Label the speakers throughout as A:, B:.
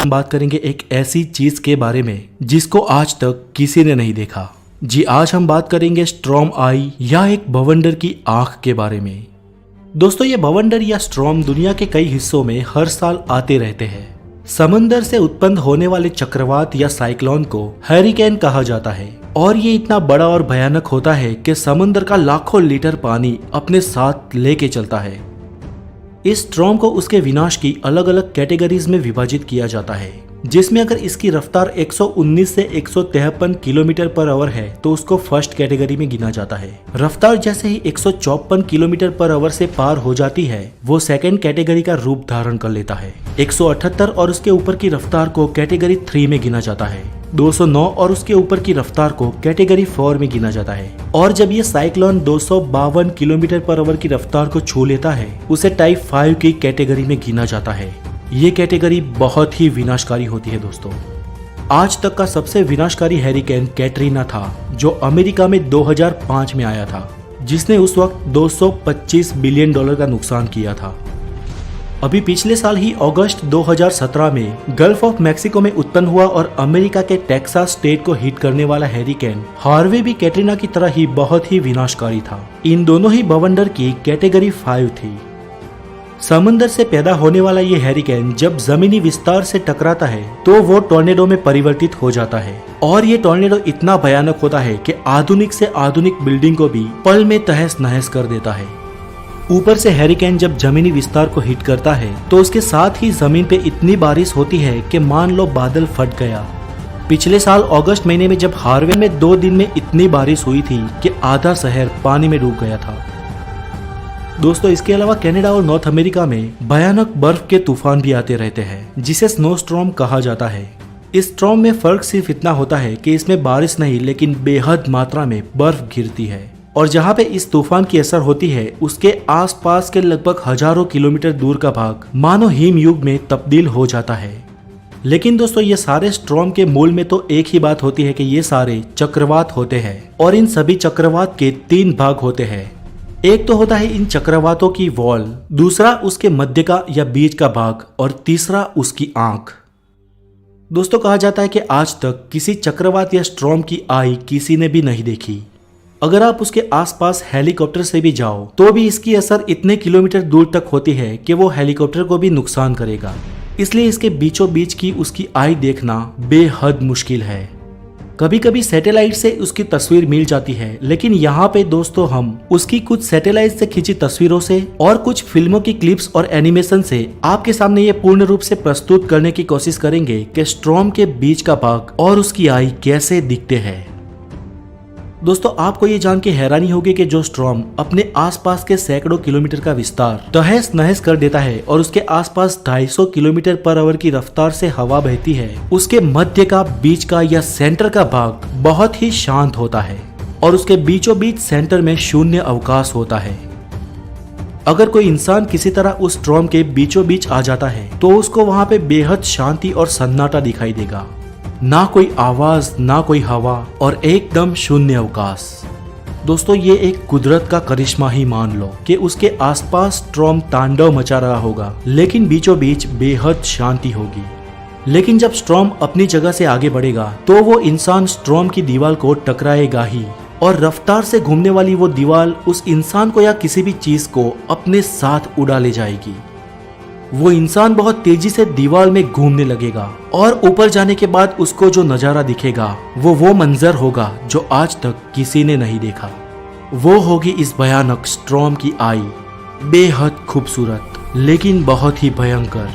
A: हम बात करेंगे एक ऐसी चीज के बारे में जिसको आज तक किसी ने नहीं देखा। जी आज हम बात करेंगे स्ट्रॉम आई या एक भवंडर की आंख के बारे में। दोस्तों ये भवंडर या स्ट्रॉम दुनिया के कई हिस्सों में हर साल आते रहते हैं। समंदर से उत्पन्न होने वाले चक्रवात या साइक्लोन को हरिकेन कहा जाता है और ये इतना बड़ा और भयानक होता है कि समंदर का लाखों लीटर पानी अपने साथ लेके चलता है। इस स्ट्रॉम को उसके विनाश की अलग अलग कैटेगरीज में विभाजित किया जाता है, जिसमें अगर इसकी रफ्तार 119 से 153 किलोमीटर पर आवर है तो उसको फर्स्ट कैटेगरी में गिना जाता है। रफ्तार जैसे ही 154 किलोमीटर पर आवर से पार हो जाती है वो सेकंड कैटेगरी का रूप धारण कर लेता है। 178 और उसके ऊपर की रफ्तार को कैटेगरी 3 में गिना जाता है। 209 और उसके ऊपर की रफ्तार को कैटेगरी 4 में गिना जाता है। और जब ये साइक्लोन 252 किलोमीटर पर आवर की रफ्तार को छू लेता है उसे टाइप 5 की कैटेगरी में गिना जाता है। ये कैटेगरी बहुत ही विनाशकारी होती है दोस्तों। आज तक का सबसे विनाशकारी हैरिकेन कैटरीना था जो अमेरिका में 2005 में आया था, जिसने उस वक्त 225 बिलियन डॉलर का नुकसान किया था। अभी पिछले साल ही अगस्त 2017 में गल्फ ऑफ मैक्सिको में उत्पन्न हुआ और अमेरिका के टेक्सास स्टेट को हिट करने वाला हैरिकेन हार्वे भी कैटरीना की तरह ही बहुत ही विनाशकारी था। इन दोनों ही भवंडर की कैटेगरी 5 थी। समंदर से पैदा होने वाला ये हैरिकेन जब जमीनी विस्तार से टकराता है तो वो टॉर्नेडो में परिवर्तित हो जाता है और ये टॉर्नेडो इतना भयानक होता है कि आधुनिक से आधुनिक बिल्डिंग को भी पल में तहस नहस कर देता है। ऊपर से हैरिकेन जब जमीनी विस्तार को हिट करता है तो उसके साथ ही जमीन पे इतनी बारिश होती है कि मान लो बादल फट गया। पिछले साल अगस्त महीने में जब हार्वे में 2 दिन में इतनी बारिश हुई थी कि आधा शहर पानी में डूब गया था। दोस्तों इसके अलावा कनाडा और नॉर्थ अमेरिका में भयानक बर्फ के तूफान भी आते रहते हैं जिसे स्नो स्टॉर्म कहा जाता है। इस स्टॉर्म में फर्क सिर्फ इतना होता है कि इसमें बारिश नहीं लेकिन बेहद मात्रा में बर्फ गिरती है और जहाँ पे इस तूफान की असर होती है उसके आसपास के लगभग हजारों किलोमीटर दूर का भाग मानो हिम युग में तब्दील हो जाता है। लेकिन दोस्तों ये सारे स्टॉर्म के मूल में तो एक ही बात होती है कि ये सारे चक्रवात होते हैं और इन सभी चक्रवात के 3 भाग होते हैं। एक तो होता है इन चक्रवातों की वॉल, दूसरा उसके मध्य का या बीच का भाग और तीसरा उसकी आंख। दोस्तों कहा जाता है कि आज तक किसी चक्रवात या स्टॉर्म की आई किसी ने भी नहीं देखी। अगर आप उसके आसपास हेलीकॉप्टर से भी जाओ तो भी इसकी असर इतने किलोमीटर दूर तक होती है कि वो हेलीकॉप्टर को भी नुकसान करेगा। इसलिए इसके बीचों बीच की उसकी आई देखना बेहद मुश्किल है। कभी कभी सैटेलाइट से उसकी तस्वीर मिल जाती है, लेकिन यहाँ पे दोस्तों हम उसकी कुछ सैटेलाइट से खींची तस्वीरों से और कुछ फिल्मों की क्लिप्स और एनिमेशन से आपके सामने ये पूर्ण रूप से प्रस्तुत करने की कोशिश करेंगे कि स्टॉर्म के बीच का भाग और उसकी आई कैसे दिखते हैं। दोस्तों आपको ये जान के हैरानी होगी कि जो स्टॉर्म अपने आसपास के सैकड़ों किलोमीटर का विस्तार तहस नहस कर देता है और उसके आसपास 250 किलोमीटर पर आवर की रफ्तार से हवा बहती है, उसके मध्य का, बीच का या सेंटर का भाग बहुत ही शांत होता है और उसके बीचों बीच सेंटर में शून्य अवकाश होता है। अगर कोई इंसान किसी तरह उस स्टॉर्म के बीचों बीच आ जाता है तो उसको वहां पे बेहद शांति और सन्नाटा दिखाई देगा। ना कोई आवाज, ना कोई हवा और एकदम शून्य अवकाश। दोस्तों ये एक कुदरत का करिश्मा ही मान लो कि उसके आसपास स्टॉर्म तांडव मचा रहा होगा लेकिन बीचों बीच बेहद शांति होगी। लेकिन जब स्टॉर्म अपनी जगह से आगे बढ़ेगा तो वो इंसान स्टॉर्म की दीवार को टकराएगा ही और रफ्तार से घूमने वाली वो दीवार उस इंसान को या किसी भी चीज को अपने साथ उड़ा ले जाएगी। वो इंसान बहुत तेजी से दीवार में घूमने लगेगा और ऊपर जाने के बाद उसको जो नजारा दिखेगा वो मंजर होगा जो आज तक किसी ने नहीं देखा। वो होगी इस भयानक स्टॉर्म की आई, बेहद खूबसूरत लेकिन बहुत ही भयंकर।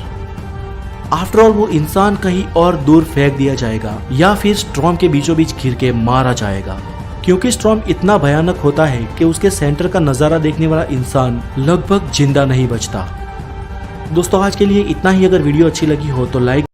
A: आफ्टर ऑल वो इंसान कहीं और दूर फेंक दिया जाएगा या फिर स्टॉर्म के बीचों बीच घिर के मारा जाएगा, क्योंकि स्टॉर्म इतना भयानक होता है कि उसके सेंटर का नजारा देखने वाला इंसान लगभग जिंदा नहीं बचता। दोस्तों आज के लिए इतना ही। अगर वीडियो अच्छी लगी हो तो लाइक